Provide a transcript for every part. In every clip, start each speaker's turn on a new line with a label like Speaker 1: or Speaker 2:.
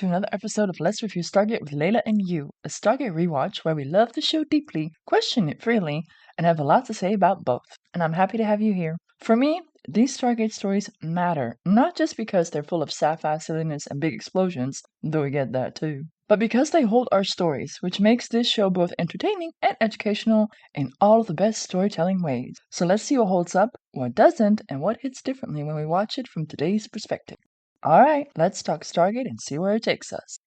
Speaker 1: to another episode of Let's Review Stargate with Layla and you, a Stargate rewatch where we love the show deeply, question it freely, and have a lot to say about both. And I'm happy to have you here. For me, these Stargate stories matter, not just because they're full of sci-fi silliness and big explosions, though we get that too, but because they hold our stories, which makes this show both entertaining and educational in all of the best storytelling ways. So let's see what holds up, what doesn't, and what hits differently when we watch it from today's perspective. Alright, let's talk Stargate and see where it takes us.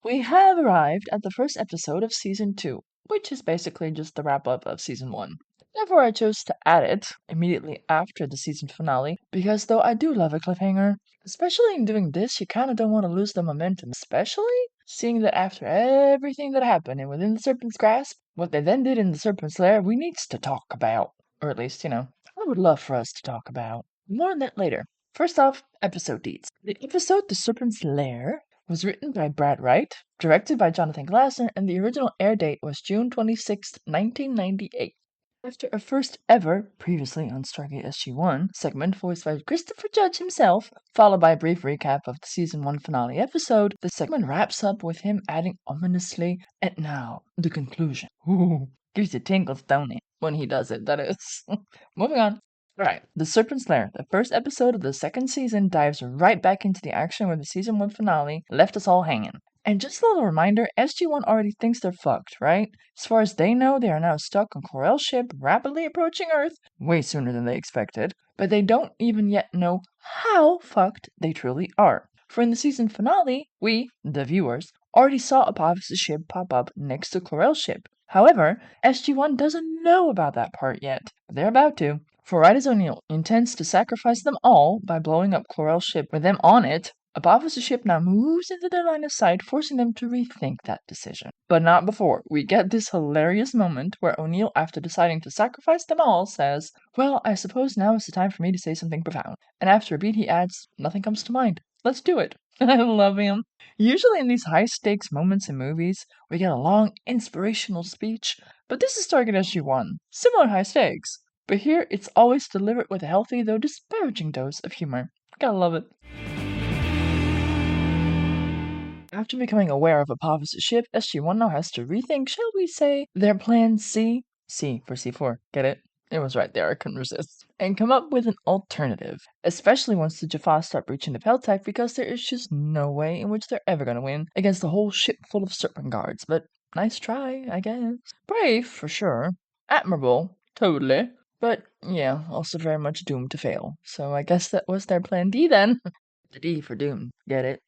Speaker 1: We have arrived at the first episode of Season 2, which is basically just the wrap-up of Season 1. Therefore, I chose to add it immediately after the season finale, because though I do love a cliffhanger, especially in doing this, you kinda don't want to lose the momentum, especially seeing that after everything that happened and within the Serpent's grasp, what they then did in the Serpent's Lair, we needs to talk about. Or at least, I would love for us to talk about. More on that later. First off, episode deeds. The episode The Serpent's Lair was written by Brad Wright, directed by Jonathan Glasser, and the original air date was June 26, 1998. After a first ever, previously on Stargate SG-1, segment voiced by Christopher Judge himself, followed by a brief recap of the Season 1 finale episode, the segment wraps up with him adding ominously, and now, the conclusion. Ooh, gives you tingles, don't it? When he does it, that is. Moving on. Alright, The Serpent's Lair, the first episode of the second season, dives right back into the action where the Season 1 finale left us all hanging. And just a little reminder, SG-1 already thinks they're fucked, right? As far as they know, they are now stuck on Corell's ship, rapidly approaching Earth, way sooner than they expected, but they don't even yet know how fucked they truly are. For in the season finale, we, the viewers, already saw Apophis' ship pop up next to Corell's ship. However, SG-1 doesn't know about that part yet, but they're about to. For right as O'Neill intends to sacrifice them all by blowing up Corell's ship with them on it, Apophis' ship now moves into their line of sight, forcing them to rethink that decision. But not before. We get this hilarious moment where O'Neill, after deciding to sacrifice them all, says, "Well, I suppose now is the time for me to say something profound." And after a beat he adds, "Nothing comes to mind. Let's do it." I love him. Usually in these high-stakes moments in movies, we get a long, inspirational speech, but this is Stargate SG-1. Similar high stakes. But here, it's always delivered with a healthy, though disparaging dose of humor. Gotta love it. After becoming aware of Apophis' ship, SG-1 now has to rethink, shall we say, their plan C? C for C4, get it? It was right there, I couldn't resist. And come up with an alternative, especially once the Jaffa start breaching the Peltech, because there is just no way in which they're ever gonna win against a whole ship full of Serpent guards. But nice try, I guess. Brave, for sure. Admirable, totally. But yeah, also very much doomed to fail. So I guess that was their plan D then. The D for doomed, get it?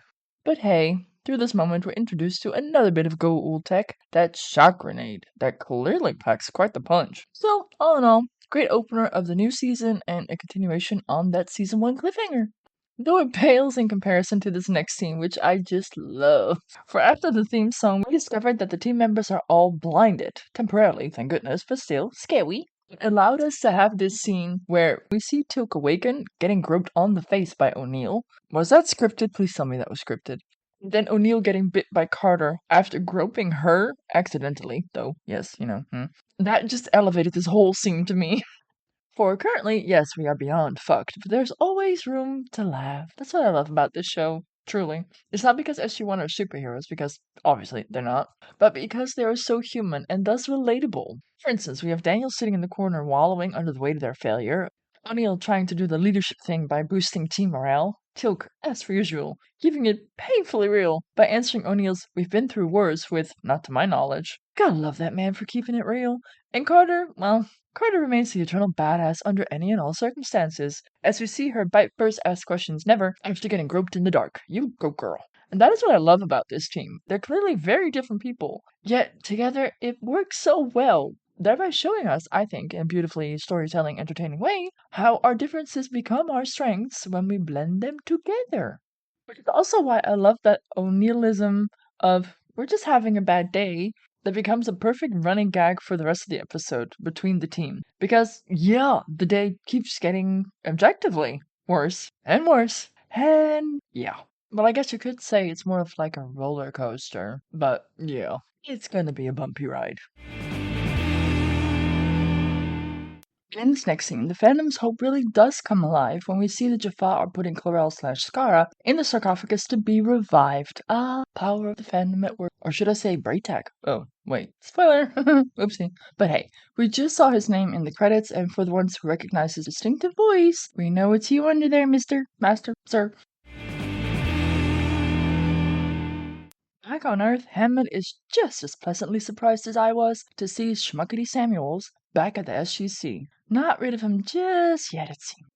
Speaker 1: But hey, through this moment, we're introduced to another bit of Goa'uld tech, that shock grenade, that clearly packs quite the punch. So, all in all, great opener of the new season and a continuation on that Season 1 cliffhanger. Though it pales in comparison to this next scene, which I just love. For after the theme song, we discovered that the team members are all blinded. Temporarily, thank goodness, but still, scary. It allowed us to have this scene where we see Teal'c awaken, getting groped on the face by O'Neill. Was that scripted? Please tell me that was scripted. Then O'Neill getting bit by Carter after groping her, accidentally, though, yes, That just elevated this whole scene to me. For currently, yes, we are beyond fucked, but there's always room to laugh. That's what I love about this show, truly. It's not because SG-1 are superheroes, because obviously they're not, but because they are so human and thus relatable. For instance, we have Daniel sitting in the corner wallowing under the weight of their failure, O'Neill trying to do the leadership thing by boosting team morale, Teal'c, as per usual, keeping it painfully real by answering O'Neill's "we've been through worse" with "not to my knowledge." Gotta love that man for keeping it real. And Carter, well, Carter remains the eternal badass under any and all circumstances, as we see her bite first ask questions never after getting groped in the dark. You go girl. And that is what I love about this team. They're clearly very different people, yet together it works so well, thereby showing us, I think, in a beautifully storytelling, entertaining way, how our differences become our strengths when we blend them together. Which is also why I love that O'Neillism of "we're just having a bad day" that becomes a perfect running gag for the rest of the episode between the team. Because, yeah, the day keeps getting objectively worse and worse. And yeah. Well, I guess you could say it's more of like a roller coaster. But yeah, it's gonna be a bumpy ride. In this next scene, the fandom's hope really does come alive when we see the Jaffa are putting Chlorel/Skaara in the sarcophagus to be revived. Ah, power of the fandom at work. Or should I say Braytech? Oh, wait. Spoiler! Oopsie. But hey, we just saw his name in the credits, and for the ones who recognize his distinctive voice, we know it's you under there, Mr. Master, Sir. Back on Earth, Hammond is just as pleasantly surprised as I was to see Schmuckety Samuels back at the SGC. Not rid of him just yet, it seems.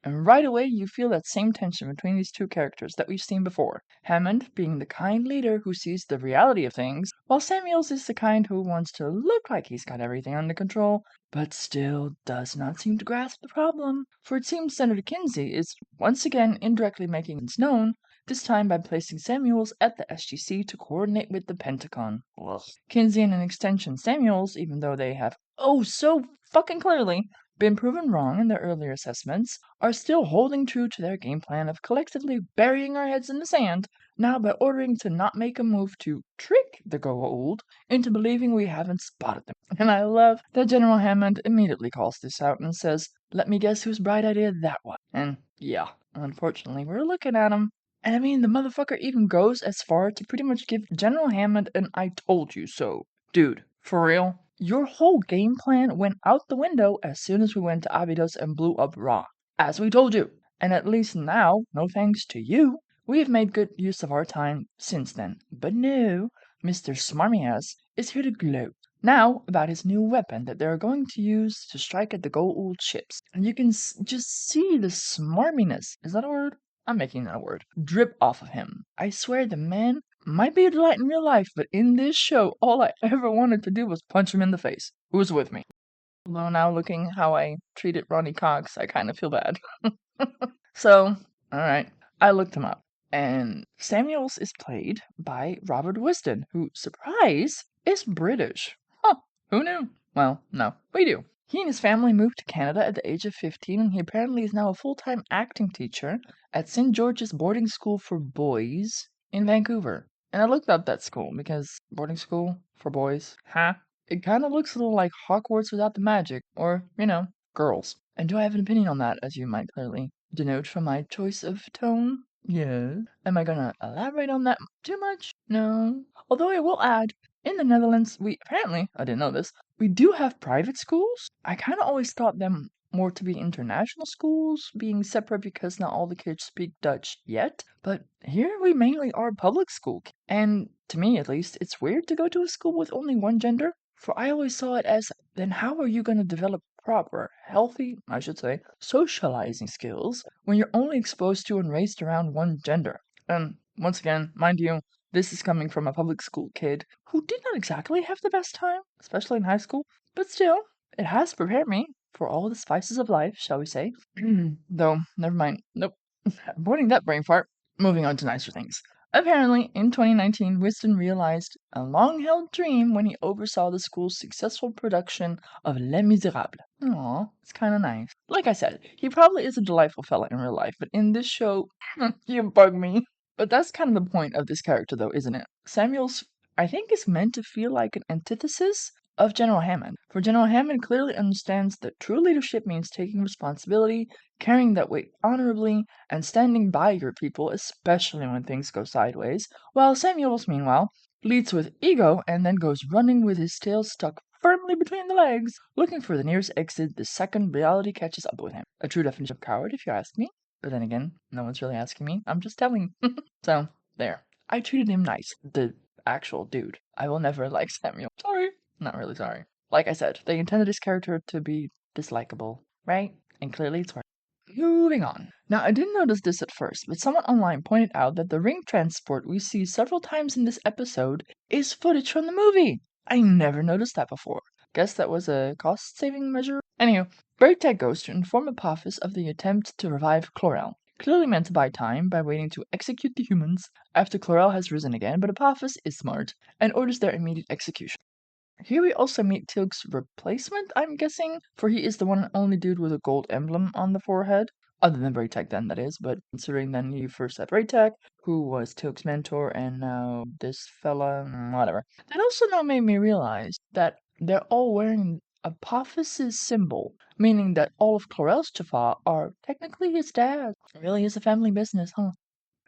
Speaker 1: And right away, you feel that same tension between these two characters that we've seen before. Hammond being the kind leader who sees the reality of things, while Samuels is the kind who wants to look like he's got everything under control, but still does not seem to grasp the problem. For it seems Senator Kinsey is once again indirectly making things known, this time by placing Samuels at the SGC to coordinate with the Pentagon. Ugh. Kinsey and an extension Samuels, even though they have so fucking clearly been proven wrong in their earlier assessments, are still holding true to their game plan of collectively burying our heads in the sand, now by ordering to not make a move to trick the Goa'uld into believing we haven't spotted them. And I love that General Hammond immediately calls this out and says, "Let me guess whose bright idea that was." And yeah, unfortunately, we're looking at him. And I mean, the motherfucker even goes as far to pretty much give General Hammond an "I told you so." Dude, for real? Your whole game plan went out the window as soon as we went to Abydos and blew up Ra, as we told you. And at least now, no thanks to you, we have made good use of our time since then. But no, Mr. Smarmy-ass is here to gloat now about his new weapon that they are going to use to strike at the Goa'uld ships. And you can just see the smarminess. Is that a word? I'm making that a word. Drip off of him. I swear the man might be a delight in real life, but in this show, all I ever wanted to do was punch him in the face. Who's with me? Although now looking how I treated Ronnie Cox, I kind of feel bad. So, alright, I looked him up. And Samuels is played by Robert Wisden, who, surprise, is British. Huh, who knew? Well, no, we do. He and his family moved to Canada at the age of 15, and he apparently is now a full-time acting teacher at St. George's Boarding School for Boys in Vancouver. And I looked up that school because boarding school for boys, huh? It kind of looks a little like Hogwarts without the magic, or, girls. And do I have an opinion on that, as you might clearly denote from my choice of tone? Yes. Am I gonna elaborate on that too much? No. Although I will add, in the Netherlands, we apparently, I didn't know this, we do have private schools. I kind of always thought them more to be international schools, being separate because not all the kids speak Dutch yet. But here we mainly are public school. And to me, at least, it's weird to go to a school with only one gender. For I always saw it as, then how are you going to develop proper, healthy, I should say, socializing skills when you're only exposed to and raised around one gender? And once again, mind you, this is coming from a public school kid who did not exactly have the best time, especially in high school, but still, it has prepared me for all the spices of life, shall we say. Though, never mind. Nope. Avoiding that brain fart. Moving on to nicer things. Apparently, in 2019, Wisdom realized a long-held dream when he oversaw the school's successful production of Les Miserables. Aw, it's kinda nice. Like I said, he probably is a delightful fella in real life, but in this show, you bug me. But that's kind of the point of this character, though, isn't it? Samuels, I think, is meant to feel like an antithesis of General Hammond. For General Hammond clearly understands that true leadership means taking responsibility, carrying that weight honorably, and standing by your people, especially when things go sideways, while Samuels, meanwhile, leads with ego and then goes running with his tail stuck firmly between the legs, looking for the nearest exit the second reality catches up with him. A true definition of coward, if you ask me. But then again, no one's really asking me. I'm just telling. So, there. I treated him nice. The actual dude. I will never like Samuel. Sorry. Not really sorry. Like I said, they intended his character to be dislikable, right? And clearly it's working. Moving on. Now, I didn't notice this at first, but someone online pointed out that the ring transport we see several times in this episode is footage from the movie. I never noticed that before. Guess that was a cost-saving measure? Anywho, Bertag goes to inform Apophis of the attempt to revive Chlorel, clearly meant to buy time by waiting to execute the humans after Chlorel has risen again, but Apophis is smart and orders their immediate execution. Here we also meet Teal'c's replacement, I'm guessing, for he is the one and only dude with a gold emblem on the forehead. Other than Braytech then, that is, but considering then you first had Braytech, who was Teal'c's mentor, and now this fella, whatever. That also now made me realize that they're all wearing Apophis' symbol, meaning that all of Chlorel's Jaffa are technically his dad. It really is a family business, huh?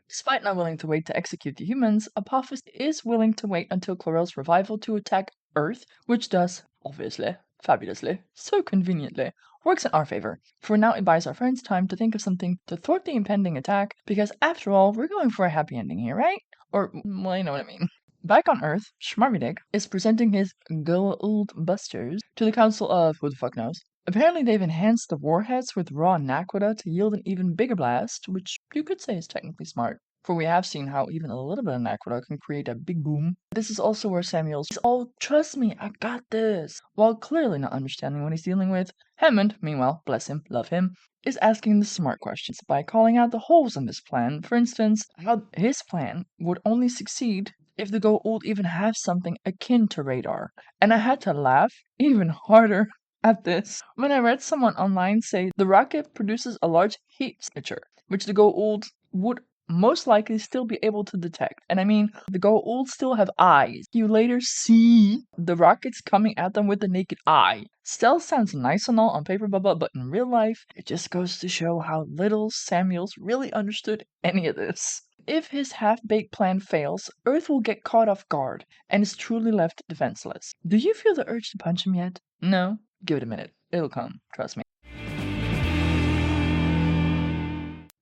Speaker 1: Despite not willing to wait to execute the humans, Apophis is willing to wait until Chlorel's revival to attack Earth, which does, obviously, fabulously, so conveniently, works in our favor. For now, it buys our friends time to think of something to thwart the impending attack, because after all, we're going for a happy ending here, right? Or, well, you know what I mean. Back on Earth, Schmuckety is presenting his Goa'uld Busters to the Council of who the fuck knows. Apparently they've enhanced the warheads with raw naquita to yield an even bigger blast, which you could say is technically smart. For we have seen how even a little bit of naquita can create a big boom. This is also where Samuel's "Oh, trust me, I got this," while clearly not understanding what he's dealing with. Hammond, meanwhile, bless him, love him, is asking the smart questions by calling out the holes in this plan. For instance, how his plan would only succeed if the Goa'uld even have something akin to radar. And I had to laugh even harder at this when I read someone online say the rocket produces a large heat signature, which the Goa'uld would most likely still be able to detect. And I mean, the Goa'uld still have eyes. You later see the rockets coming at them with the naked eye. Stealth sounds nice and all on paper, Bubba, but in real life, it just goes to show how little Samuels really understood any of this. If his half-baked plan fails, Earth will get caught off guard and is truly left defenseless. Do you feel the urge to punch him yet? No? Give it a minute. It'll come. Trust me.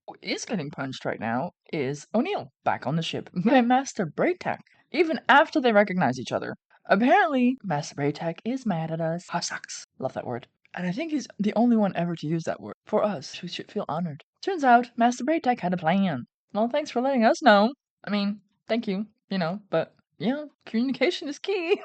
Speaker 1: Who is getting punched right now is O'Neill, back on the ship, by Master Braytac, even after they recognize each other. Apparently, Master Braytac is mad at us. Sucks. Love that word. And I think he's the only one ever to use that word. For us, who should feel honored. Turns out, Master Braytac had a plan. Well, thanks for letting us know. I mean, thank you, but, communication is key.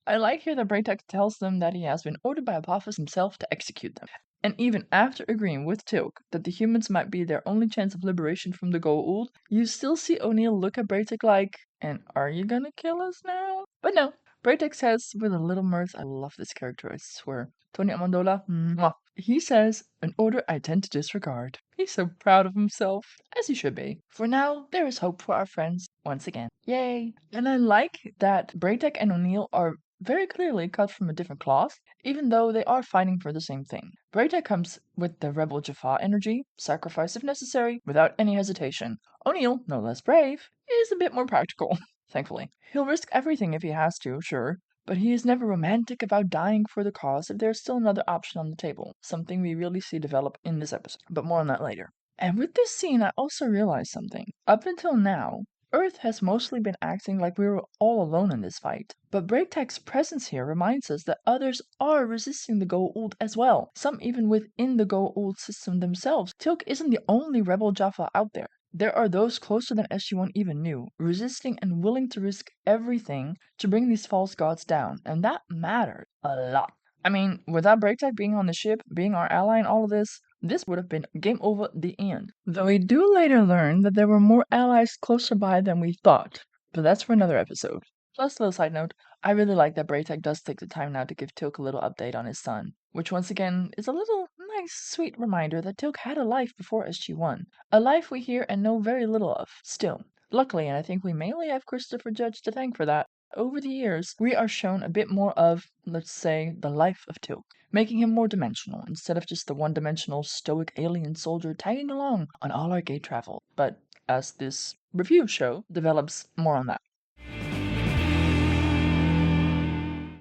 Speaker 1: I like here that Braytac tells them that he has been ordered by Apophis himself to execute them. And even after agreeing with Tilk that the humans might be their only chance of liberation from the Goa'uld, you still see O'Neill look at Braytac like, and are you gonna kill us now? But no, Braytac says with a little mirth, I love this character, I swear. Tony Amendola, mwah. He says, an order I tend to disregard. He's so proud of himself, as he should be. For now, there is hope for our friends once again. Yay! And I like that Braytac and O'Neill are very clearly cut from a different cloth, even though they are fighting for the same thing. Braytac comes with the rebel Jaffa energy, sacrifice if necessary, without any hesitation. O'Neill, no less brave, is a bit more practical, thankfully. He'll risk everything if he has to, sure, but he is never romantic about dying for the cause if there's still another option on the table, something we really see develop in this episode, but more on that later. And with this scene, I also realized something. Up until now, Earth has mostly been acting like we were all alone in this fight, but Braytac's presence here reminds us that others are resisting the Goa'uld as well, some even within the Goa'uld system themselves. Tilk isn't the only rebel Jaffa out there. There are those closer than SG-1 even knew, resisting and willing to risk everything to bring these false gods down, and that matters a lot. I mean, without Braytac being on the ship, being our ally in all of this would have been game over the end. Though we do later learn that there were more allies closer by than we thought, but that's for another episode. Plus, a little side note, I really like that Braytac does take the time now to give Tilk a little update on his son, which once again is a little nice, sweet reminder that Tilk had a life before SG-1, a life we hear and know very little of, still. Luckily, and I think we mainly have Christopher Judge to thank for that, over the years, we are shown a bit more of, let's say, the life of Tilk, making him more dimensional, instead of just the one-dimensional stoic alien soldier tagging along on all our gay travel. But as this review show develops, more on that.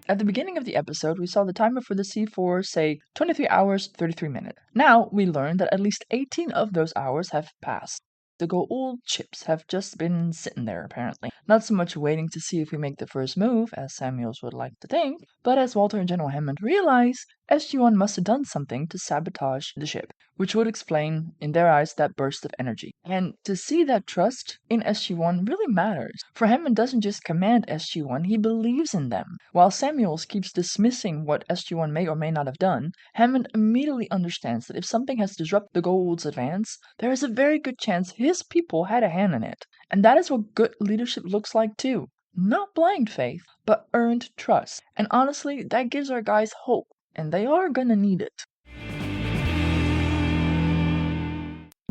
Speaker 1: At the beginning of the episode, we saw the timer for the C4 say 23 hours, 33 minutes. Now, we learn that at least 18 of those hours have passed. The Goa'uld chips have just been sitting there, apparently. Not so much waiting to see if we make the first move, as Samuels would like to think, but as Walter and General Hammond realize, SG-1 must have done something to sabotage the ship, which would explain, in their eyes, that burst of energy. And to see that trust in SG-1 really matters, for Hammond doesn't just command SG-1, he believes in them. While Samuels keeps dismissing what SG-1 may or may not have done, Hammond immediately understands that if something has disrupted the Goa'uld's advance, there is a very good chance his people had a hand in it. And that is what good leadership looks like too. Not blind faith, but earned trust. And honestly, that gives our guys hope. And they are gonna need it.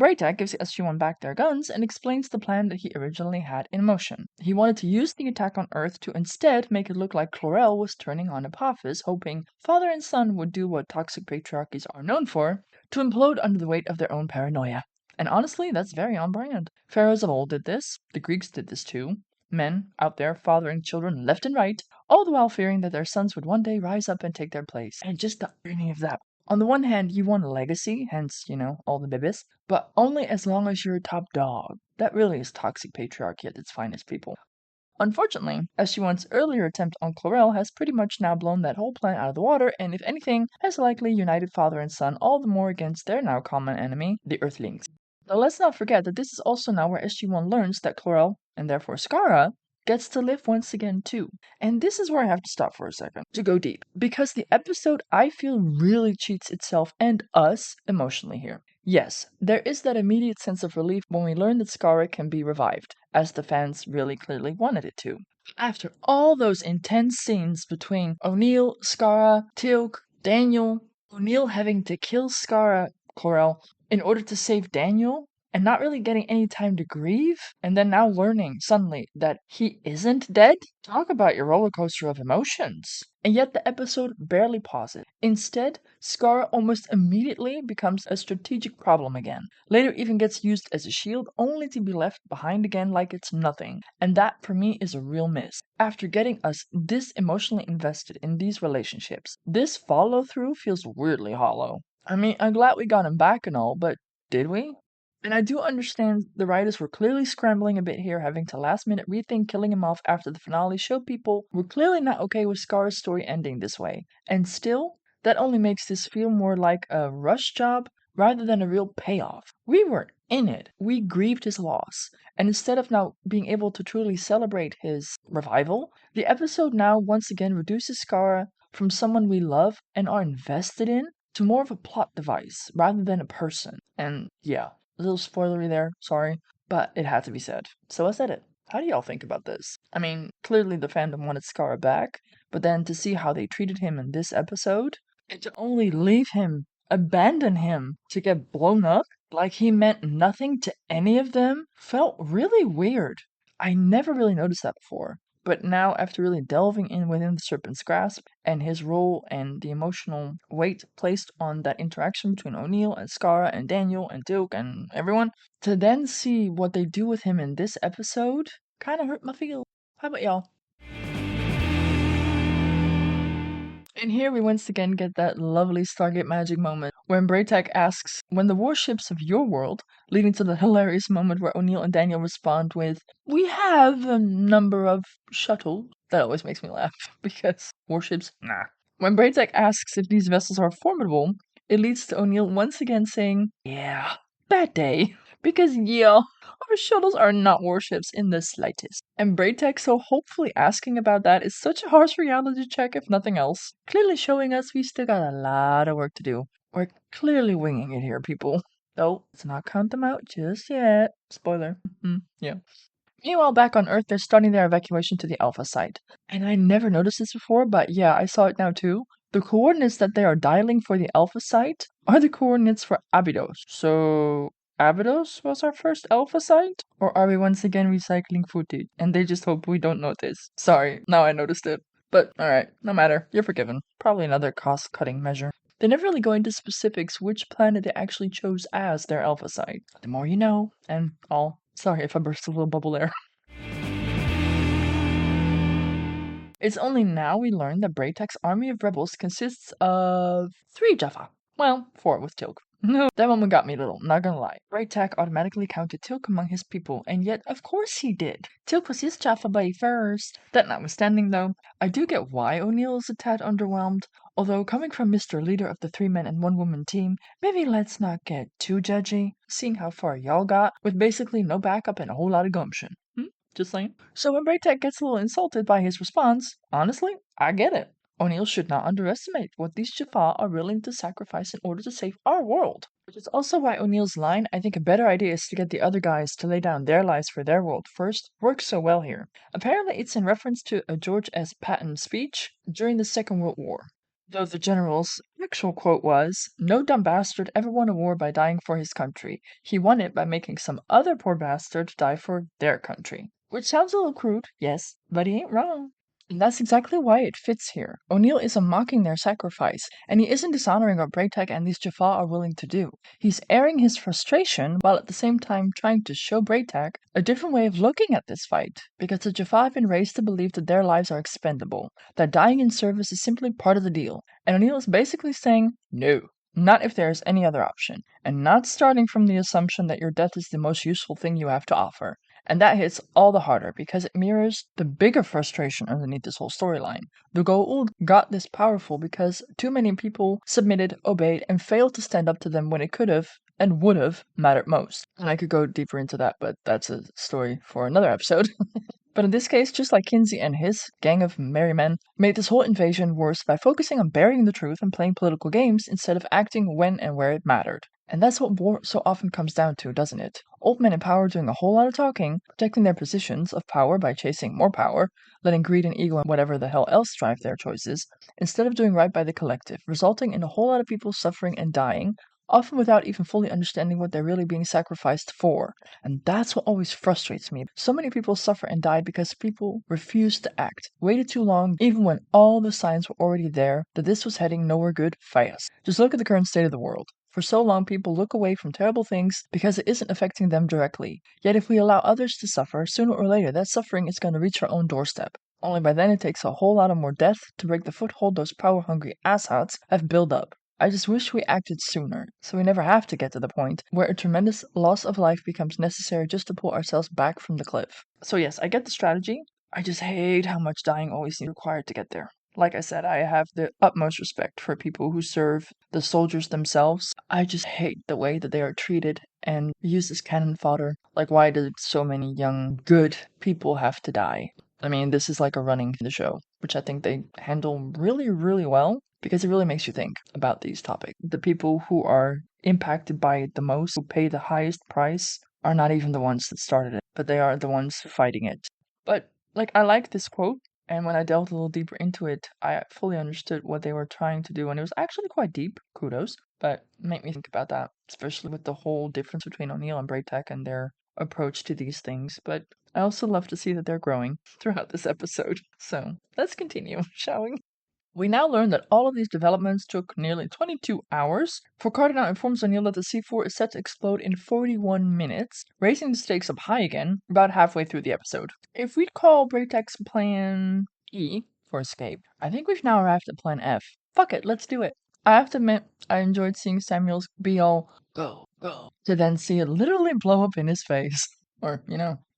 Speaker 1: Braytak gives the SG-1 back their guns and explains the plan that he originally had in motion. He wanted to use the attack on Earth to instead make it look like Chlorel was turning on Apophis, hoping father and son would do what toxic patriarchies are known for, to implode under the weight of their own paranoia. And honestly, that's very on brand. Pharaohs of old did this, the Greeks did this too. Men out there fathering children left and right, all the while fearing that their sons would one day rise up and take their place. And just the irony of that. On the one hand, you want a legacy, hence, all the babies, but only as long as you're a top dog. That really is toxic patriarchy at its finest, people. Unfortunately, SG-1's earlier attempt on Chlorel has pretty much now blown that whole plan out of the water, and if anything, has likely united father and son all the more against their now common enemy, the Earthlings. Now let's not forget that this is also now where SG-1 learns that Chlorel, and therefore Skaara, gets to live once again too. And this is where I have to stop for a second to go deep, because the episode I feel really cheats itself and us emotionally here. Yes, there is that immediate sense of relief when we learn that Skaara can be revived, as the fans really clearly wanted it to. After all those intense scenes between O'Neill, Skaara, Teal'c, Daniel, O'Neill having to kill Skaara, Chlorel, in order to save Daniel, and not really getting any time to grieve, and then now learning suddenly that he isn't dead? Talk about your roller coaster of emotions. And yet the episode barely pauses. Instead, Skaara almost immediately becomes a strategic problem again. Later even gets used as a shield, only to be left behind again like it's nothing. And that, for me, is a real miss. After getting us this emotionally invested in these relationships, this follow-through feels weirdly hollow. I mean, I'm glad we got him back and all, but did we? And I do understand the writers were clearly scrambling a bit here, having to last minute rethink killing him off after the finale showed people were clearly not okay with Skaara's story ending this way. And still, that only makes this feel more like a rush job rather than a real payoff. We were in it. We grieved his loss. And instead of now being able to truly celebrate his revival, the episode now once again reduces Skaara from someone we love and are invested in to more of a plot device rather than a person. And yeah. A little spoilery there, sorry, but it had to be said. So I said it. How do y'all think about this? I mean, clearly the fandom wanted Skaara back, but then to see how they treated him in this episode, and to only leave him, abandon him, to get blown up, like he meant nothing to any of them, felt really weird. I never really noticed that before. But now, after really delving in within the Serpent's grasp and his role and the emotional weight placed on that interaction between O'Neill and Skaara and Daniel and Teal'c and everyone, to then see what they do with him in this episode kind of hurt my feelings. How about y'all? And here we once again get that lovely Stargate magic moment when Braytak asks when the warships of your world, leading to the hilarious moment where O'Neill and Daniel respond with, "We have a number of shuttles." That always makes me laugh, because warships, nah. When Braytak asks if these vessels are formidable, it leads to O'Neill once again saying, "Yeah, bad day." Because yeah, our shuttles are not warships in the slightest. And Braytek so hopefully asking about that is such a harsh reality check if nothing else. Clearly showing us we still got a lot of work to do. We're clearly winging it here, people. Though, let's not count them out just yet. Spoiler. Yeah. Meanwhile, back on Earth, they're starting their evacuation to the Alpha site. And I never noticed this before, but yeah, I saw it now too. The coordinates that they are dialing for the Alpha site are the coordinates for Abydos. So, Abydos was our first Alpha site? Or are we once again recycling footage? And they just hope we don't notice. Sorry, now I noticed it. But alright, no matter, you're forgiven. Probably another cost-cutting measure. They never really go into specifics which planet they actually chose as their Alpha site. The more you know, and all. Sorry if I burst a little bubble there. It's only now we learn that Braytek's army of rebels consists of 3 Jaffa. Well, 4 with Teal'c. No, that moment got me a little, not gonna lie. Braytek automatically counted Teal'c among his people, and yet, of course he did. Teal'c was his Jaffa buddy first. That notwithstanding, though, I do get why O'Neill is a tad underwhelmed. Although, coming from Mr. Leader of the 3-man and 1-woman team, maybe let's not get too judgy, seeing how far y'all got, with basically no backup and a whole lot of gumption. Just saying. So when Braytek gets a little insulted by his response, honestly, I get it. O'Neill should not underestimate what these Jaffa are willing to sacrifice in order to save our world. Which is also why O'Neill's line, "I think a better idea is to get the other guys to lay down their lives for their world first," works so well here. Apparently it's in reference to a George S. Patton speech during the Second World War. Though the general's actual quote was, "No dumb bastard ever won a war by dying for his country. He won it by making some other poor bastard die for their country." Which sounds a little crude, yes, but he ain't wrong. And that's exactly why it fits here. O'Neill isn't mocking their sacrifice, and he isn't dishonoring what Braytech and these Jaffa are willing to do. He's airing his frustration while at the same time trying to show Braytech a different way of looking at this fight, because the Jaffa have been raised to believe that their lives are expendable, that dying in service is simply part of the deal, and O'Neill is basically saying, no, not if there is any other option, and not starting from the assumption that your death is the most useful thing you have to offer. And that hits all the harder because it mirrors the bigger frustration underneath this whole storyline. The Goa'uld got this powerful because too many people submitted, obeyed, and failed to stand up to them when it could have and would have mattered most. And I could go deeper into that, but that's a story for another episode. But in this case, just like Kinsey and his gang of merry men made this whole invasion worse by focusing on burying the truth and playing political games instead of acting when and where it mattered. And that's what war so often comes down to, doesn't it? Old men in power doing a whole lot of talking, protecting their positions of power by chasing more power, letting greed and ego and whatever the hell else drive their choices, instead of doing right by the collective, resulting in a whole lot of people suffering and dying, often without even fully understanding what they're really being sacrificed for. And that's what always frustrates me. So many people suffer and die because people refused to act, waited too long, even when all the signs were already there that this was heading nowhere good fast. Just look at the current state of the world. For so long, people look away from terrible things because it isn't affecting them directly. Yet if we allow others to suffer, sooner or later that suffering is going to reach our own doorstep. Only by then it takes a whole lot of more death to break the foothold those power-hungry asshats have built up. I just wish we acted sooner, so we never have to get to the point where a tremendous loss of life becomes necessary just to pull ourselves back from the cliff. So yes, I get the strategy. I just hate how much dying always seems required to get there. Like I said, I have the utmost respect for people who serve the soldiers themselves. I just hate the way that they are treated and used as cannon fodder. Like, why did so many young, good people have to die? I mean, this is like a running in the show, which I think they handle really, really well because it really makes you think about these topics. The people who are impacted by it the most, who pay the highest price, are not even the ones that started it, but they are the ones fighting it. But, I like this quote. And when I delved a little deeper into it, I fully understood what they were trying to do, and it was actually quite deep. Kudos. But make me think about that, especially with the whole difference between O'Neill and Braytech and their approach to these things. But I also love to see that they're growing throughout this episode. So let's continue, shall we? We now learn that all of these developments took nearly 22 hours, for Cardinal informs O'Neill that the C4 is set to explode in 41 minutes, raising the stakes up high again about halfway through the episode. If we'd call Braytech's plan E for escape, I think we've now arrived at plan F. Fuck it, let's do it. I have to admit, I enjoyed seeing Samuels be all, go, go, to then see it literally blow up in his face. Or,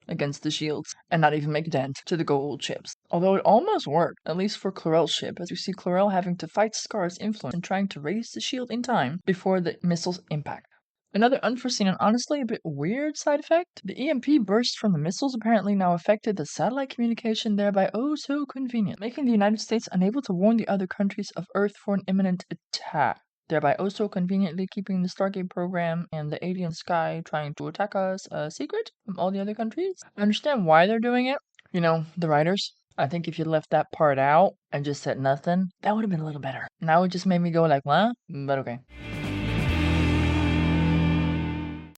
Speaker 1: against the shields, and not even make a dent to the Goa'uld ships. Although it almost worked, at least for Chlorel's ship, as you see Chlorel having to fight Skaara's influence and trying to raise the shield in time before the missiles impact. Another unforeseen and honestly a bit weird side effect, the EMP burst from the missiles apparently now affected the satellite communication, thereby oh so convenient, making the United States unable to warn the other countries of Earth for an imminent attack, thereby also conveniently keeping the Stargate program and the alien sky trying to attack us a secret from all the other countries. I understand why they're doing it. The writers. I think if you left that part out and just said nothing, that would have been a little better. Now it just made me go like, what? But okay.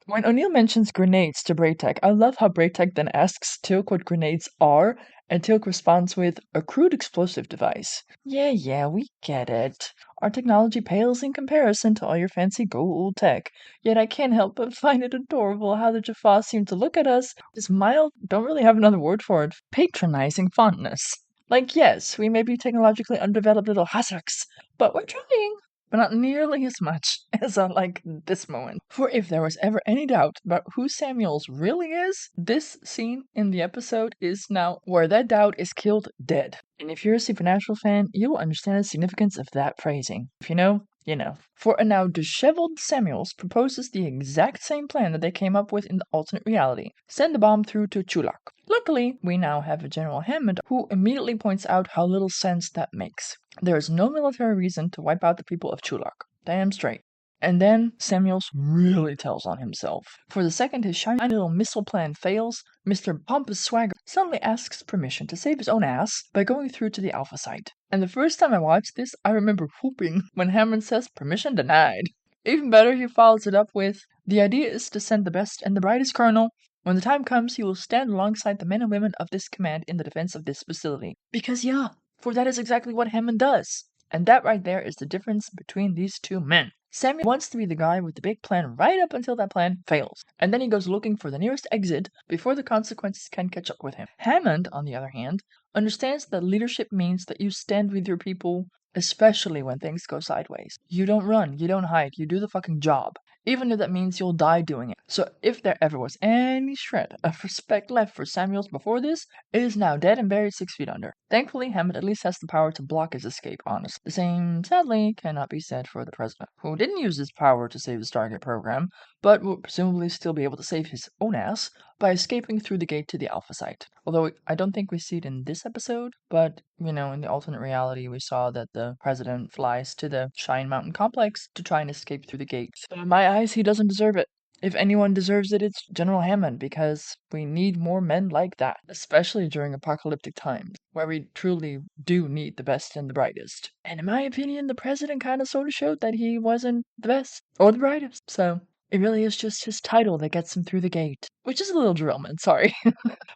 Speaker 1: When O'Neill mentions grenades to Braytech, I love how Braytech then asks Teal'c what grenades are, and Teal'c responds with, a crude explosive device. Yeah, we get it. Our technology pales in comparison to all your fancy Goa'uld tech, yet I can't help but find it adorable how the Jaffa seem to look at us with mild, don't really have another word for it, patronizing fondness. Like, yes, we may be technologically undeveloped little hasaks, but we're trying. But not nearly as much as I like this moment. For if there was ever any doubt about who Samuels really is, this scene in the episode is now where that doubt is killed dead. And if you're a Supernatural fan, you will understand the significance of that phrasing. If you know, you know. For a now disheveled Samuels proposes the exact same plan that they came up with in the alternate reality. Send the bomb through to Chulak. Luckily, we now have a General Hammond who immediately points out how little sense that makes. There is no military reason to wipe out the people of Chulak. Damn straight. And then Samuels really tells on himself. For the second his shiny little missile plan fails, Mr. Pompous Swagger suddenly asks permission to save his own ass by going through to the Alpha site. And the first time I watched this, I remember whooping when Hammond says permission denied. Even better, he follows it up with, the idea is to send the best and the brightest colonel. When the time comes, he will stand alongside the men and women of this command in the defense of this facility. Because yeah, for that is exactly what Hammond does. And that right there is the difference between these two men. Samuel wants to be the guy with the big plan right up until that plan fails, and then he goes looking for the nearest exit before the consequences can catch up with him. Hammond, on the other hand, understands that leadership means that you stand with your people, especially when things go sideways. You don't run, you don't hide, you do the fucking job, even if that means you'll die doing it. So if there ever was any shred of respect left for Samuels before this, it is now dead and buried 6 feet under. Thankfully, Hammond at least has the power to block his escape, honestly. The same, sadly, cannot be said for the president, who didn't use his power to save the Stargate program, but will presumably still be able to save his own ass by escaping through the gate to the Alpha site. Although I don't think we see it in this episode, but, in the alternate reality, we saw that the president flies to the Shine Mountain complex to try and escape through the gate. So in my eyes, he doesn't deserve it. If anyone deserves it, it's General Hammond, because we need more men like that, especially during apocalyptic times, where we truly do need the best and the brightest. And in my opinion, the president kind of sort of showed that he wasn't the best or the brightest. So it really is just his title that gets him through the gate, which is a little drillman, sorry.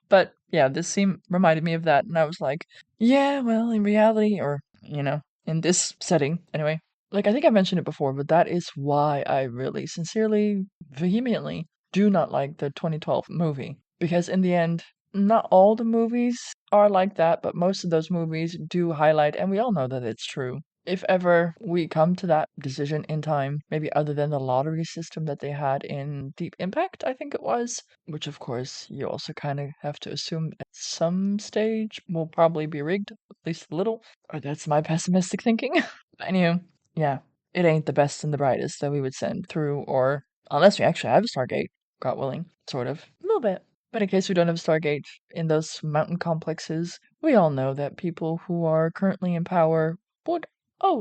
Speaker 1: But yeah, this scene reminded me of that, and I was like, yeah, well, in reality, or, in this setting, anyway. Like, I think I mentioned it before, but that is why I really, sincerely, vehemently do not like the 2012 movie. Because in the end, not all the movies are like that, but most of those movies do highlight, and we all know that it's true. If ever we come to that decision in time, maybe other than the lottery system that they had in Deep Impact, I think it was, which of course you also kind of have to assume at some stage will probably be rigged, at least a little, or that's my pessimistic thinking. But anyway, yeah, it ain't the best and the brightest that we would send through, or unless we actually have a Stargate, God willing, sort of, a little bit. But in case we don't have a Stargate in those mountain complexes, we all know that people who are currently in power would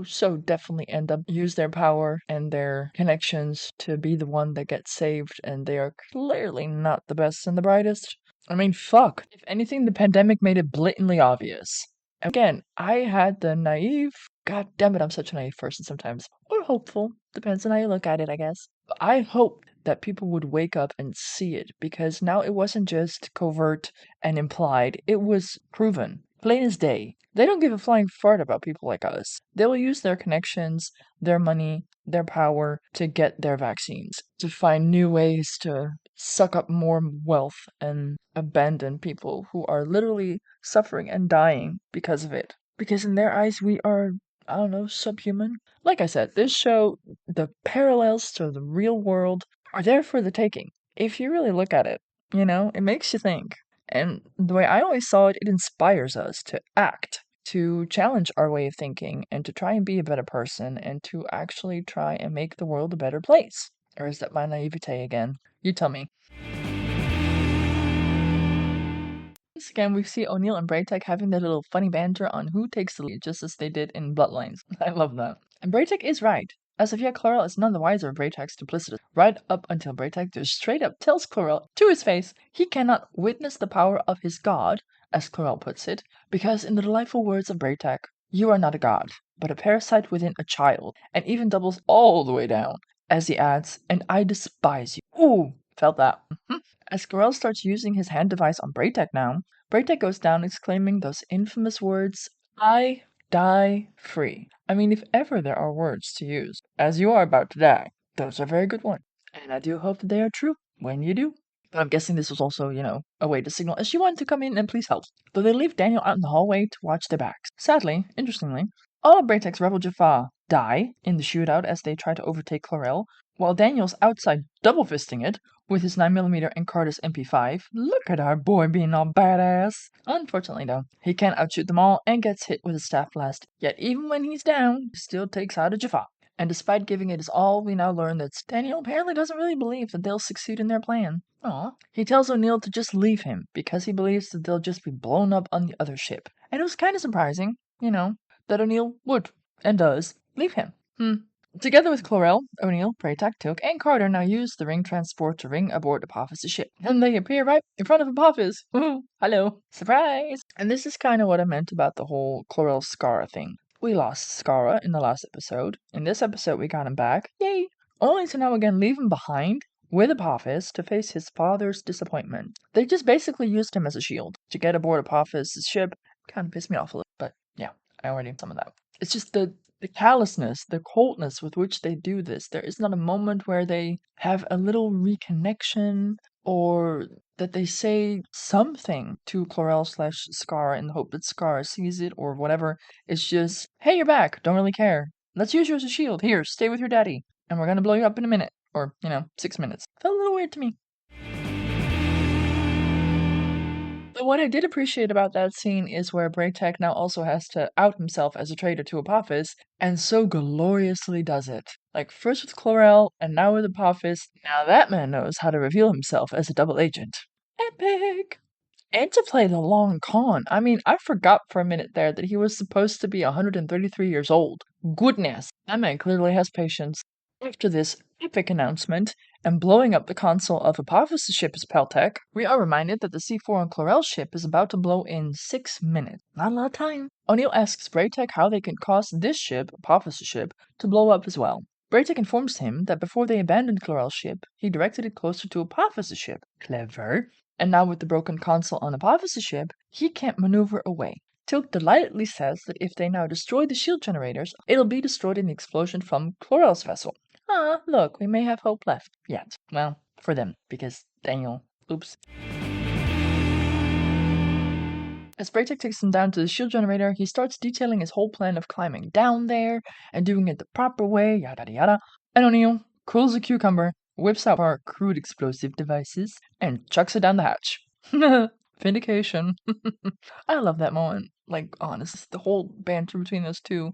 Speaker 1: so definitely end up use their power and their connections to be the one that gets saved, and they are clearly not the best and the brightest. I mean, fuck. If anything, the pandemic made it blatantly obvious. Again, I had the naive, god damn it, I'm such a naive person sometimes, or hopeful, depends on how you look at it, I guess. But I hoped that people would wake up and see it, because now it wasn't just covert and implied, it was proven. Plain as day. They don't give a flying fart about people like us. They will use their connections, their money, their power to get their vaccines, to find new ways to suck up more wealth and abandon people who are literally suffering and dying because of it. Because in their eyes, we are, I don't know, subhuman. Like I said, this show, the parallels to the real world are there for the taking. If you really look at it, it makes you think. And the way I always saw it, it inspires us to act, to challenge our way of thinking, and to try and be a better person, and to actually try and make the world a better place. Or is that my naivete again? You tell me. Once again, we see O'Neill and Braytek having their little funny banter on who takes the lead, just as they did in Bloodlines. I love that. And Braytek is right. As of yet, Chlorel is none the wiser of Braytek's duplicity, right up until Braytek just straight up tells Chlorel to his face he cannot witness the power of his god, as Chlorel puts it, because in the delightful words of Braytek, you are not a god, but a parasite within a child, and even doubles all the way down, as he adds, and I despise you. Ooh, felt that. As Chlorel starts using his hand device on Braytek now, Braytek goes down exclaiming those infamous words, I die free. I mean, if ever there are words to use, as you are about to die, those are very good ones. And I do hope that they are true when you do. But I'm guessing this was also, a way to signal SG-1 to come in and please help. Though they leave Daniel out in the hallway to watch their backs. Sadly, interestingly, all of Braytek's rebel Jaffa die in the shootout as they try to overtake Chlorel, while Daniel's outside double fisting it with his 9mm and Carter's MP5. Look at our boy being all badass. Unfortunately, though, he can't outshoot them all and gets hit with a staff blast. Yet even when he's down, he still takes out a Jaffa. And despite giving it his all, we now learn that Daniel apparently doesn't really believe that they'll succeed in their plan. Aw. He tells O'Neill to just leave him, because he believes that they'll just be blown up on the other ship. And it was kind of surprising, that O'Neill would, and does, leave him. Together with Chlorel, O'Neill, Praytak, Tilk, and Carter now use the ring transport to ring aboard Apophis' ship. And they appear right in front of Apophis. Woohoo! Hello! Surprise! And this is kind of what I meant about the whole Chlorel Skaara thing. We lost Skaara in the last episode. In this episode, we got him back. Yay! Only to now again leave him behind with Apophis to face his father's disappointment. They just basically used him as a shield to get aboard Apophis' ship. Kind of pissed me off a little, but yeah, I already did some of that. It's just the callousness, the coldness with which they do this. There is not a moment where they have a little reconnection or that they say something to Chlorel slash Skaara in the hope that Skaara sees it or whatever. It's just, hey, you're back. Don't really care. Let's use you as a shield. Here, stay with your daddy. And we're going to blow you up in a minute. Or, 6 minutes. Felt a little weird to me. But what I did appreciate about that scene is where Braytek now also has to out himself as a traitor to Apophis, and so gloriously does it. Like, first with Chlorel, and now with Apophis. Now that man knows how to reveal himself as a double agent. Epic! And to play the long con. I mean, I forgot for a minute there that he was supposed to be 133 years old. Goodness, that man clearly has patience. After this epic announcement, and blowing up the console of Apophis' ship as Peltek, we are reminded that the C4 on Chlorel's ship is about to blow in 6 minutes. Not a lot of time. O'Neill asks Braytek how they can cause this ship, Apophis' ship, to blow up as well. Braytek informs him that before they abandoned Chlorel's ship, he directed it closer to Apophis' ship. Clever. And now with the broken console on Apophis' ship, he can't maneuver away. Tilk delightedly says that if they now destroy the shield generators, it'll be destroyed in the explosion from Chlorel's vessel. Ah, look, we may have hope left. Yet. Well, for them, because Daniel. Oops. As Braytek takes him down to the shield generator, he starts detailing his whole plan of climbing down there and doing it the proper way, yada yada. And O'Neill cools a cucumber, whips out our crude explosive devices, and chucks it down the hatch. Vindication. I love that moment. Like, honest, the whole banter between those two.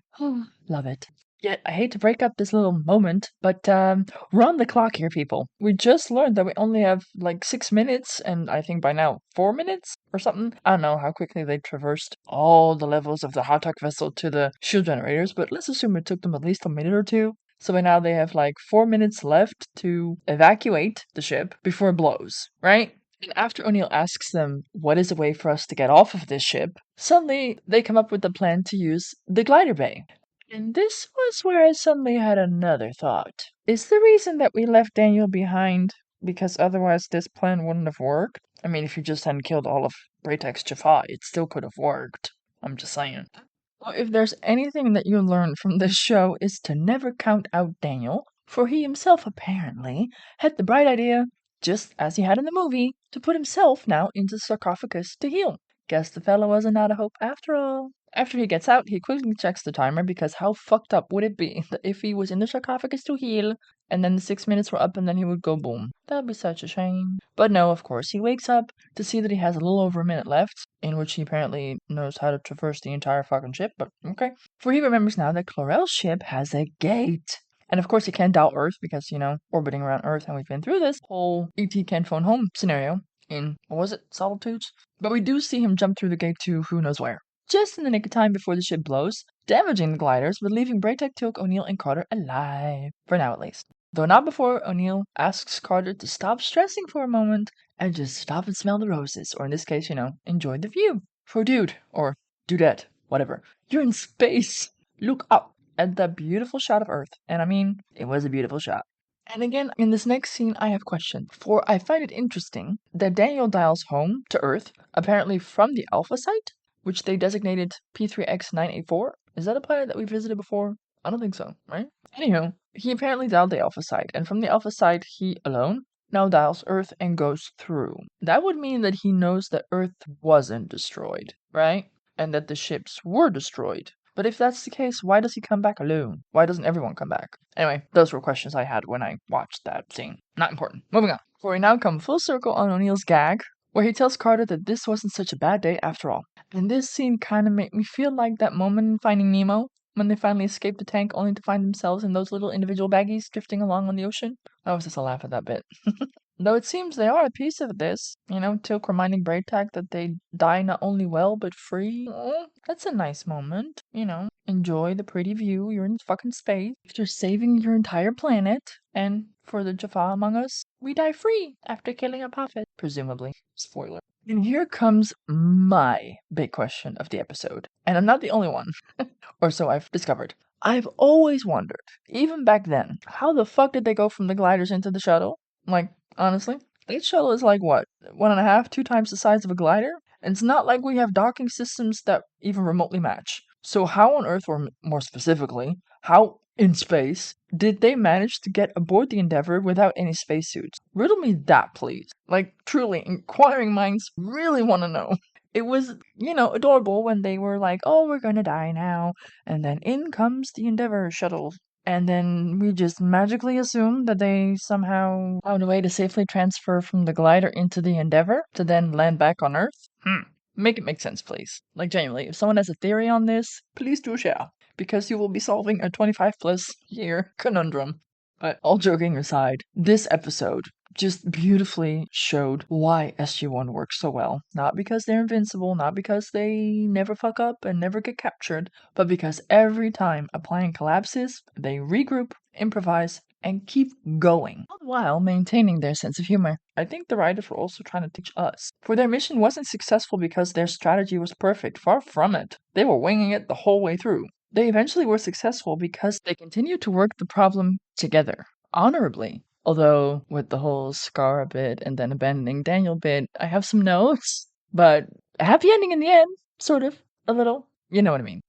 Speaker 1: Love it. Yet, I hate to break up this little moment, but we're on the clock here, people. We just learned that we only have like 6 minutes, and I think by now 4 minutes or something. I don't know how quickly they traversed all the levels of the Hatak vessel to the shield generators, but let's assume it took them at least a minute or two. So by now they have like 4 minutes left to evacuate the ship before it blows, right? And after O'Neill asks them, what is a way for us to get off of this ship, suddenly they come up with the plan to use the glider bay. And this was where I suddenly had another thought. Is the reason that we left Daniel behind because otherwise this plan wouldn't have worked? I mean, if you just hadn't killed all of Braytek's Jaffa, it still could have worked. I'm just saying. Well, if there's anything that you learned from this show is to never count out Daniel, for he himself apparently had the bright idea, just as he had in the movie, to put himself now into the sarcophagus to heal. Guess the fellow wasn't out of hope after all. After he gets out, he quickly checks the timer because how fucked up would it be if he was in the sarcophagus to heal and then the 6 minutes were up and then he would go boom. That'd be such a shame. But no, of course, he wakes up to see that he has a little over a minute left, in which he apparently knows how to traverse the entire fucking ship, but okay. For he remembers now that Chlorel's ship has a gate. And of course he can't dial Earth because, orbiting around Earth, and we've been through this whole ET can't phone home scenario in, what was it, Solitudes? But we do see him jump through the gate to who knows where. Just in the nick of time before the ship blows, damaging the gliders, but leaving Braytek, Tilk, O'Neill, and Carter alive. For now, at least. Though not before O'Neill asks Carter to stop stressing for a moment and just stop and smell the roses, or in this case, enjoy the view. For dude, or dudette, whatever, you're in space. Look up at that beautiful shot of Earth. And I mean, it was a beautiful shot. And again, in this next scene, I have questions. For I find it interesting that Daniel dials home to Earth, apparently from the Alpha site, which they designated P3X984. Is that a planet that we visited before? I don't think so, right? Anywho, he apparently dialed the Alpha site, and from the Alpha site, he alone now dials Earth and goes through. That would mean that he knows that Earth wasn't destroyed, right? And that the ships were destroyed. But if that's the case, why does he come back alone? Why doesn't everyone come back? Anyway, those were questions I had when I watched that scene. Not important. Moving on. For we now come full circle on O'Neill's gag, where he tells Carter that this wasn't such a bad day after all. And this scene kind of made me feel like that moment in Finding Nemo, when they finally escape the tank only to find themselves in those little individual baggies drifting along on the ocean. I was just a laugh at that bit. Though it seems they are at peace with this. Tilk reminding Braytak that they die not only well, but free. Aw, that's a nice moment. Enjoy the pretty view. You're in fucking space. After saving your entire planet. And for the Jaffa among us, we die free after killing Apophis. Presumably. Spoiler. And here comes my big question of the episode. And I'm not the only one. Or so I've discovered. I've always wondered, even back then, how the fuck did they go from the gliders into the shuttle? Like, honestly, each shuttle is like what, 1.5, 2 times the size of a glider? And it's not like we have docking systems that even remotely match. So how on earth, or more specifically, how in space did they manage to get aboard the Endeavour without any spacesuits? Riddle me that, please. Like, truly, inquiring minds really want to know. It was, adorable when they were like, oh, we're gonna die now. And then in comes the Endeavour shuttle. And then we just magically assume that they somehow found a way to safely transfer from the glider into the Endeavour to then land back on Earth. Make it make sense, please. Like, genuinely, if someone has a theory on this, please do share. Because you will be solving a 25+ year conundrum. But all joking aside, this episode just beautifully showed why SG-1 works so well. Not because they're invincible, not because they never fuck up and never get captured, but because every time a plan collapses, they regroup, improvise, and keep going, all while maintaining their sense of humor. I think the writers were also trying to teach us. For their mission wasn't successful because their strategy was perfect, far from it. They were winging it the whole way through. They eventually were successful because they continued to work the problem together, honorably. Although, with the whole Skaara bit and then abandoning Daniel bit, I have some notes. But a happy ending in the end, sort of, a little, you know what I mean.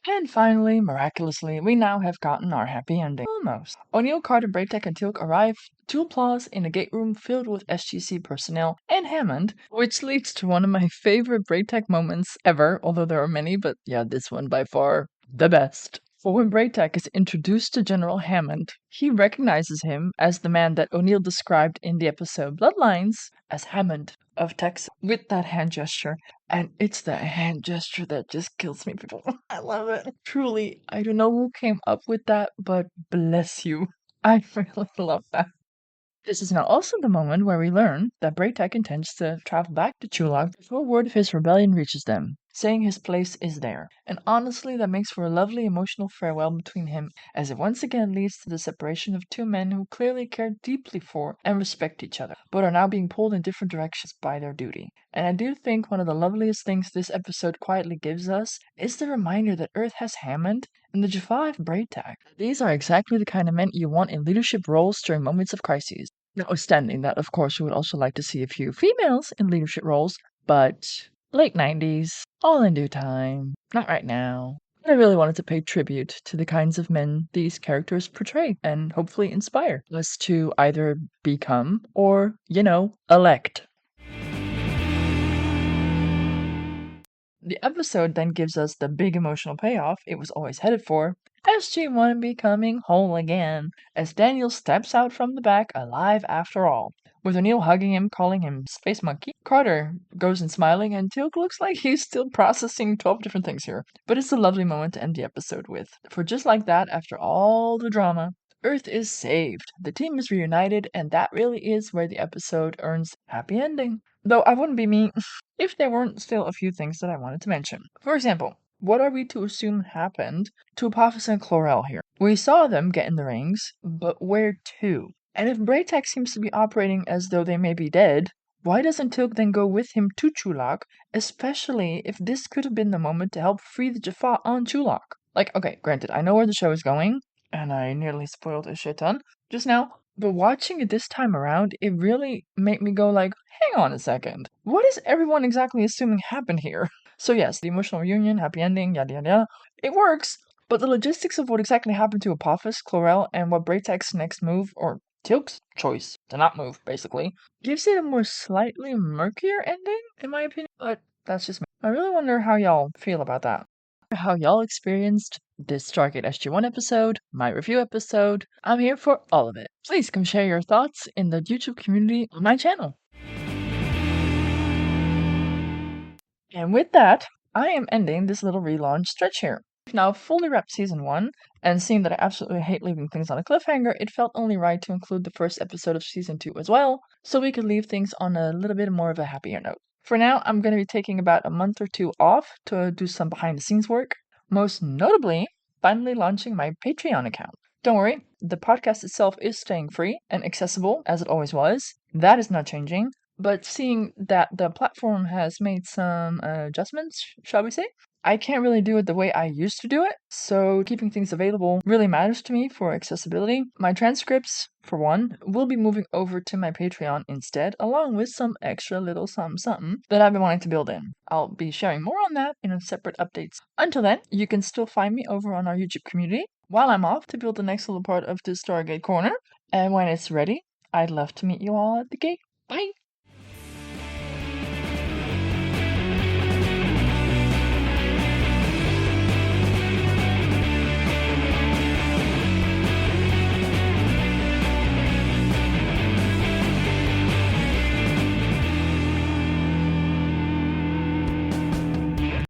Speaker 1: And finally, miraculously, we now have gotten our happy ending. Almost. O'Neill, Carter, Braytek, and Teal'c arrive to applause in a gate room filled with SGC personnel and Hammond, which leads to one of my favorite Braytek moments ever, although there are many, but yeah, this one by far the best. For when Braytek is introduced to General Hammond, he recognizes him as the man that O'Neill described in the episode Bloodlines as Hammond of Texas, with that hand gesture. And it's the hand gesture that just kills me, people. I love it. Truly, I don't know who came up with that, but bless you. I really love that. This is now also the moment where we learn that Braytek intends to travel back to Chulak before word of his rebellion reaches them, saying his place is there. And honestly, that makes for a lovely emotional farewell between him, as it once again leads to the separation of two men who clearly care deeply for and respect each other, but are now being pulled in different directions by their duty. And I do think one of the loveliest things this episode quietly gives us is the reminder that Earth has Hammond and the Jaffa have Braytek. These are exactly the kind of men you want in leadership roles during moments of crises. Notwithstanding that, of course, we would also like to see a few females in leadership roles, but late 90s, all in due time, not right now. I really wanted to pay tribute to the kinds of men these characters portray and hopefully inspire us to either become or, elect. The episode then gives us the big emotional payoff it was always headed for, SG-1 becoming whole again, as Daniel steps out from the back alive after all. With O'Neill hugging him, calling him Space Monkey, Carter goes in smiling, and Teal'c looks like he's still processing 12 different things here. But it's a lovely moment to end the episode with. For just like that, after all the drama, Earth is saved, the team is reunited, and that really is where the episode earns happy ending. Though I wouldn't be me if there weren't still a few things that I wanted to mention. For example, what are we to assume happened to Apophis and Chlorel here? We saw them get in the rings, but where to? And if Braytek seems to be operating as though they may be dead, why doesn't Teal'c then go with him to Chulak, especially if this could have been the moment to help free the Jaffa on Chulak? Like, okay, granted, I know where the show is going, and I nearly spoiled a shit ton just now, but watching it this time around, it really made me go like, hang on a second. What is everyone exactly assuming happened here? So yes, the emotional reunion, happy ending, yada yada yada, it works, but the logistics of what exactly happened to Apophis, Chlorel, and what Braytek's next move, or Teal'c's choice to not move, basically, gives it a more slightly murkier ending, in my opinion, but that's just me. I really wonder how y'all feel about that. How y'all experienced this Stargate SG-1 episode, my review episode. I'm here for all of it. Please come share your thoughts in the YouTube community on my channel. And with that, I am ending this little relaunch stretch here. now fully wrapped season 1, and seeing that I absolutely hate leaving things on a cliffhanger, it felt only right to include the first episode of season 2 as well, so we could leave things on a little bit more of a happier note. For now, I'm going to be taking about a month or 2 off to do some behind the scenes work, most notably, finally launching my Patreon account. Don't worry, the podcast itself is staying free and accessible as it always was. That is not changing, but seeing that the platform has made some adjustments, shall we say, I can't really do it the way I used to do it, so keeping things available really matters to me for accessibility. My transcripts, for one, will be moving over to my Patreon instead, along with some extra little something that I've been wanting to build in. I'll be sharing more on that in separate updates. Until then, you can still find me over on our YouTube community while I'm off to build the next little part of the Stargate Corner, and when it's ready, I'd love to meet you all at the gate. Bye!